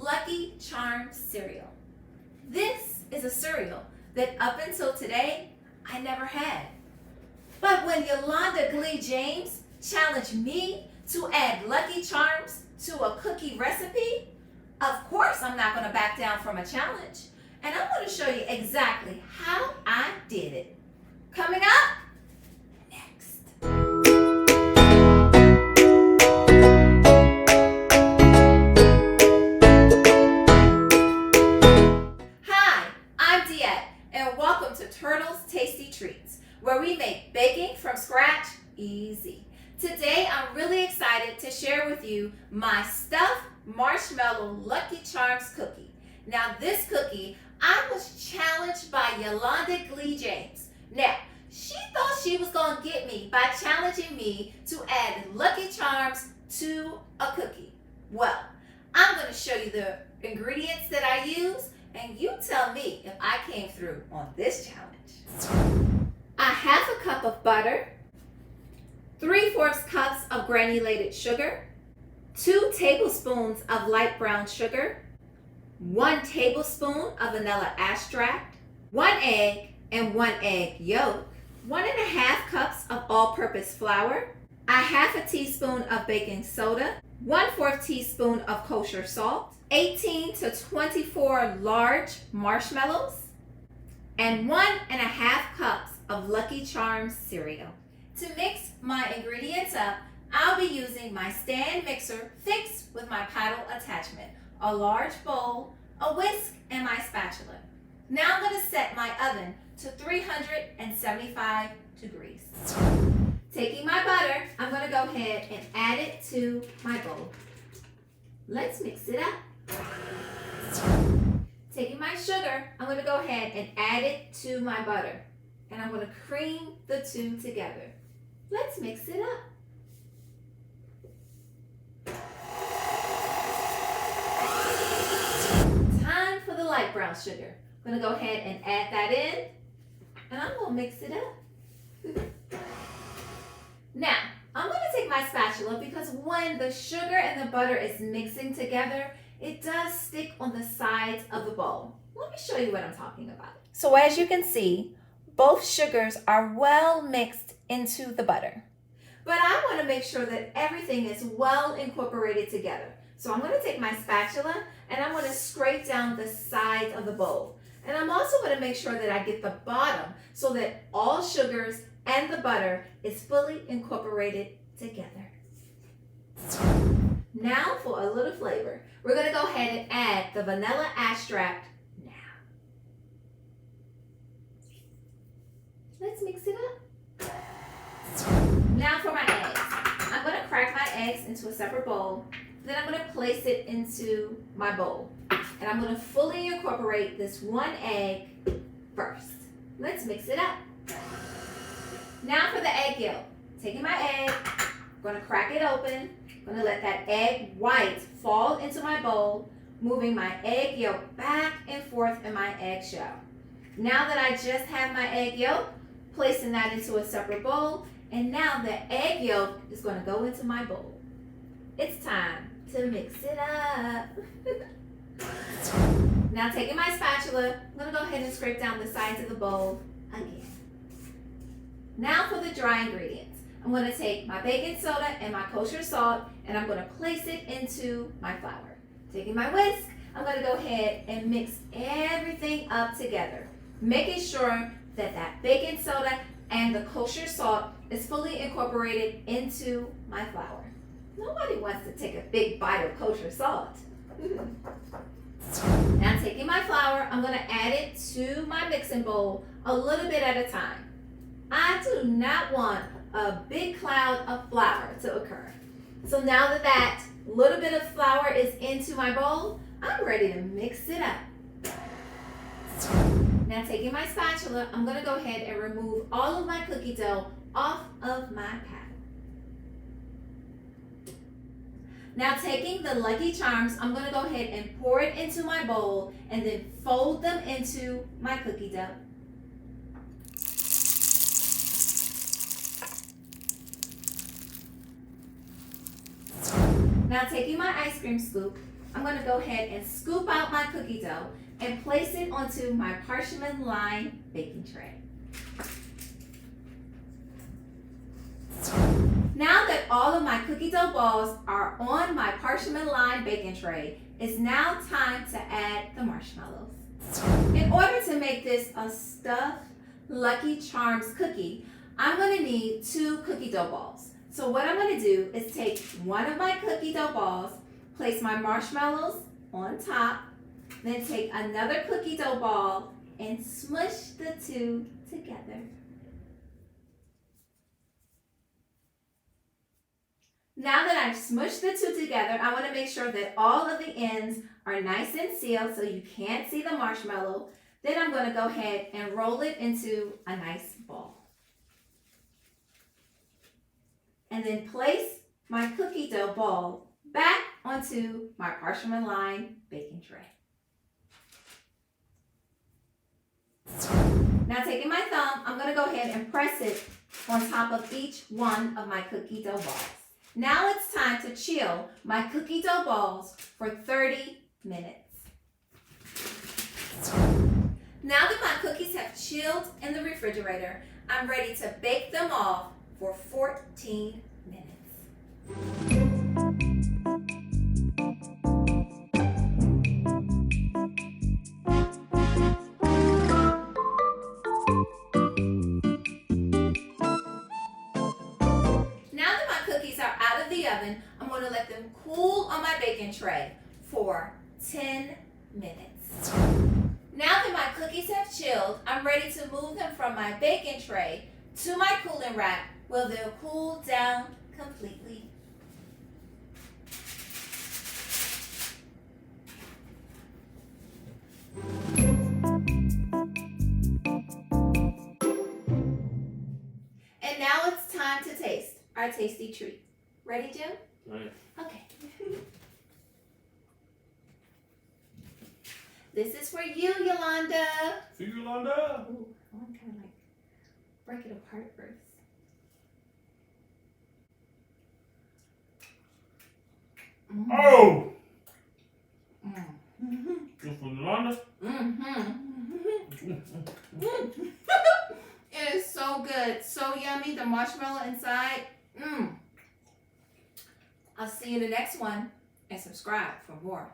Lucky Charms cereal. This is a cereal that up until today, I never had. But when Yolanda Glee James challenged me to add Lucky Charms to a cookie recipe, of course I'm not going to back down from a challenge. And I'm going to show you exactly how I did it. Coming up next. Hi, I'm Diette, and welcome to Turtle's Tasty Treats, where we make baking from scratch easy. Today, I'm really excited to share with you my stuffed marshmallow Lucky Charms cookie. Now, this cookie, I was challenged by Yolanda Glee James. Now, she thought she was going to get me by challenging me to add Lucky Charms to a cookie. Well, I'm going to show you the ingredients that I use, and you tell me if I came through on this challenge. A half a cup of butter, 3/4 cups of granulated sugar, 2 tablespoons of light brown sugar, 1 tablespoon of vanilla extract, 1 egg and 1 egg yolk, 1½ cups of all-purpose flour, a half a teaspoon of baking soda, 1/4 teaspoon of kosher salt, 18 to 24 large marshmallows, and 1½ cups of Lucky Charms cereal. To mix my ingredients up, I'll be using my stand mixer fixed with my paddle attachment, a large bowl, a whisk, and my spatula. Now I'm going to set my oven to 375 degrees. Taking my butter, I'm going to go ahead and add it to my bowl. Let's mix it up. Taking my sugar, I'm going to go ahead and add it to my butter. And I'm going to cream the two together. Let's mix it up. Time for the light brown sugar. I'm going to go ahead and add that in. And I'm going to mix it up. Now, I'm going to take my spatula because when the sugar and the butter is mixing together, it does stick on the sides of the bowl. Let me show you what I'm talking about. So as you can see, both sugars are well mixed into the butter. But I want to make sure that everything is well incorporated together. So I'm going to take my spatula and I'm going to scrape down the sides of the bowl. And I'm also going to make sure that I get the bottom so that all sugars and the butter is fully incorporated together. Now for a little flavor. We're going to go ahead and add the vanilla extract now. Let's mix it up. Now for my eggs. I'm going to crack my eggs into a separate bowl. Then I'm going to place it into my bowl. And I'm going to fully incorporate this 1 egg first. Let's mix it up. Now for the egg yolk. Taking my egg, I'm going to crack it open. I'm going to let that egg white fall into my bowl, moving my egg yolk back and forth in my eggshell. Now that I just have my egg yolk, placing that into a separate bowl, and now the egg yolk is going to go into my bowl. It's time to mix it up. Now taking my spatula, I'm going to go ahead and scrape down the sides of the bowl again. Now for the dry ingredients. I'm going to take my baking soda and my kosher salt and I'm going to place it into my flour. Taking my whisk, I'm going to go ahead and mix everything up together, making sure that that baking soda and the kosher salt is fully incorporated into my flour. Nobody wants to take a big bite of kosher salt. Now taking my flour, I'm going to add it to my mixing bowl a little bit at a time. I do not want a big cloud of flour to occur. So now that that little bit of flour is into my bowl, I'm ready to mix it up. Now taking my spatula, I'm going to go ahead and remove all of my cookie dough off of my paddle. Now taking the Lucky Charms, I'm going to go ahead and pour it into my bowl and then fold them into my cookie dough. Now taking my ice cream scoop, I'm going to go ahead and scoop out my cookie dough and place it onto my parchment lined baking tray. Now that all of my cookie dough balls are on my parchment lined baking tray, it's now time to add the marshmallows. In order to make this a stuffed Lucky Charms cookie, I'm going to need 2 cookie dough balls. So what I'm going to do is take one of my cookie dough balls, place my marshmallows on top, then take another cookie dough ball and smush the 2 together. Now that I've smushed the 2 together, I want to make sure that all of the ends are nice and sealed so you can't see the marshmallow. Then I'm going to go ahead and roll it into a nice ball. And then place my cookie dough ball back onto my parchment lined baking tray. Now taking my thumb, I'm going to go ahead and press it on top of each one of my cookie dough balls. Now it's time to chill my cookie dough balls for 30 minutes. Now that my cookies have chilled in the refrigerator, I'm ready to bake them off for 14 minutes. Oven, I'm going to let them cool on my baking tray for 10 minutes. Now that my cookies have chilled, I'm ready to move them from my baking tray to my cooling rack where they'll cool down completely. And now it's time to taste our tasty treat. Ready, Jim? Right. Okay. This is for you, Yolanda. For you, Yolanda. Ooh, I want to kind of like break it apart first. Mm. Oh! Mm. This for Yolanda? It is so good. So yummy. The marshmallow inside. I'll see you in the next one and subscribe for more.